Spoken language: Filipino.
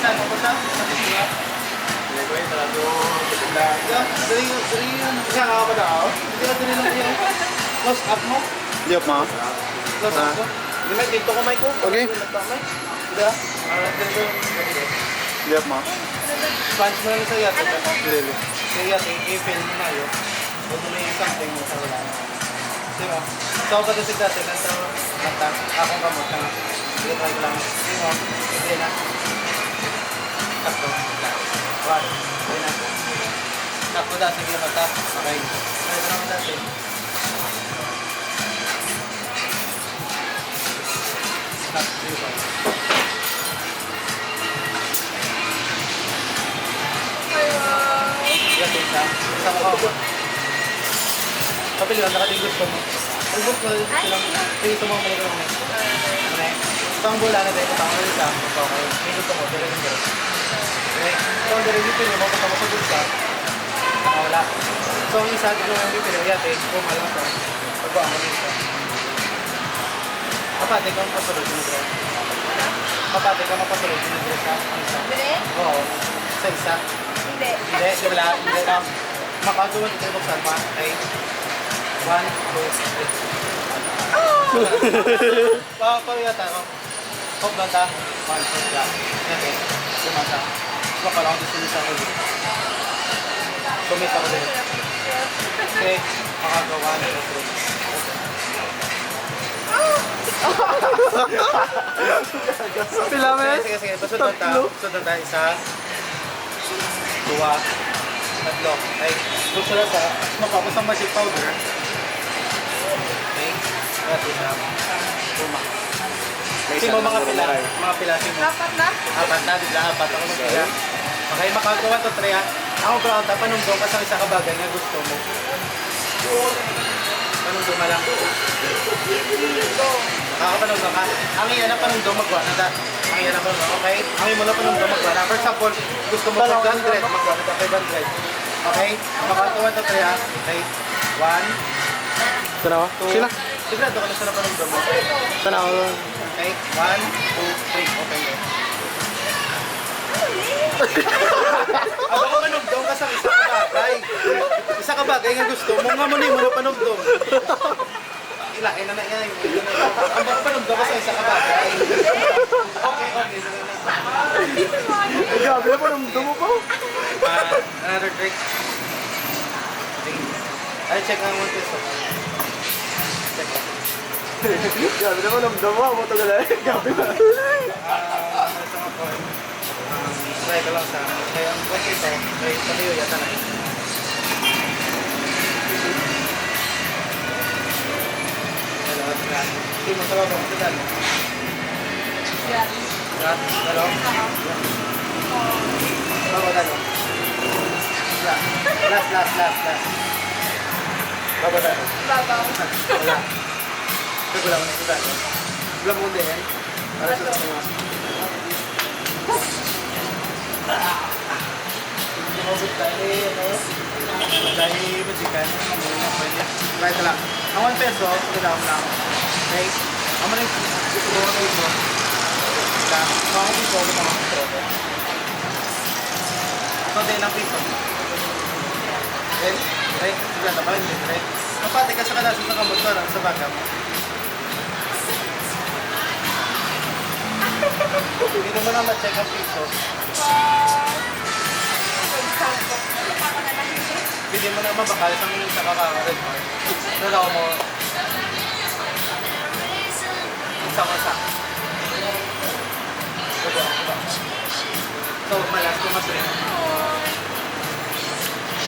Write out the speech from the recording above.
saan mo sa? Hindi ko talaga bigla. Dali yun. Siya nga pa daw. Hindi ka dali lang yun. Close up mo. Di up ma. Close up mo. Hindi may dito ko may ko. Okay. Hindi ah. Di up ma. Punch mo lang sa yate. Lili. Sa yate, i-film mo na yun. Huwag mo na yung something mo sa wala. Diba? So, ako kasi dati, nanta, akong kamot na. Sige, try ko lang. Sige mo. Sige na. Takto. One. Sige na. Takto da. Sige mata. Okay. Try ko naman dati. Takto. Yate siya. Isang ako. Kapiliwan, nakating gusto mo. Ang gusto mo silang, ito mo mga mga mga. Itong bola na dito, itong mga isa, ito kayo. May gusto mo, pero hindi. Okay? So, ang dito pinili mo, kung sa bulsa, nakawala. So, ang isa, dito mo yung pinili, yate, kung alam ito, pagbawa mo isa. Kapate ka mapasulod yung dress. Kapate ka mapasulod yung dress sa isa. Oo. Sa isa. Hindi. Hindi, wala. Hindi lang. Makagawa dito yung buksan pa. Okay. 1, 2, 3. Pawiyata ako. Hop lang ta. 1, 2, 3. Okay. Lumasa. Baka lang gusto nyo sa ako. Tumit ako din. Okay. Makagawa 1, 2, 3. Pilamen? Sige, sige. Pasunod ta. Pasunod ta. Isa. 2. 3. Ay, susunod ta. Mapapos ang magic powder. Okay. At isa. Puma. Kasi mo mga pila. Mga pila si mo. Dapat na? Apat na. Di ba? Apat ako mag-pila. Okay, makagawa to 3 ha. Ako brown ta. Panumdong ka sa isa kabagay na gusto mo. Panumdong na lang. Nakakapanumdong ka. Ang iyan na panumdong magwa na da. Ang iyan na panumdong. Okay? Ang iyan mo na panumdong magwa na. For example, gusto mo 500. Magwa na da 500. Okay? Makagawa to 3 ha. Okay? 1, Tanawa? 2. Sila? Sigurado ka na sa napanumdong mo. Tanawa. Okay? 1, 2, 3. Open mo. Aba ka panumdong ka sa isa kabagay. Isa kabagay nga gusto mo. Nga mo na yung mga panumdong. Ilain na na yan. Aba ka panumdong ka sa isa kabagay. Okay, okay. Grabe na po nung dumo po. Another trick. Ay, check ang 1 peso. Check lang. Grabe na po nung dumo. Amo to gala. Grabe na. Ito nga po. Try ka lang sa kaya ang 1 peso. Ay, patayo yata na. Hindi mo sa baba. Ito dali. Yan. Dalo. Baba dalo. Last. Baba dalo. Babaw. Wala. Ito lang na ito dalo. Wala mo din. Para sa mga. Hindi mo ba tayo, ano? Dahil majikan. Try ka lang. Ang 1 peso, ito lang. Okay? Ang mga gusto mo na ito. Mga piso, ito mga piso. Ito din ang piso. Okay? Okay? Sige na ba? Hindi. Okay? Kapati ka sa kalasan sa kamot parang sa baga mo. Hindi mo na ma-check ang piso. Hindi mo na mabakal sa mga sa kaka-red mark. Nalaw mo. Isa. So, malas ko mas rin.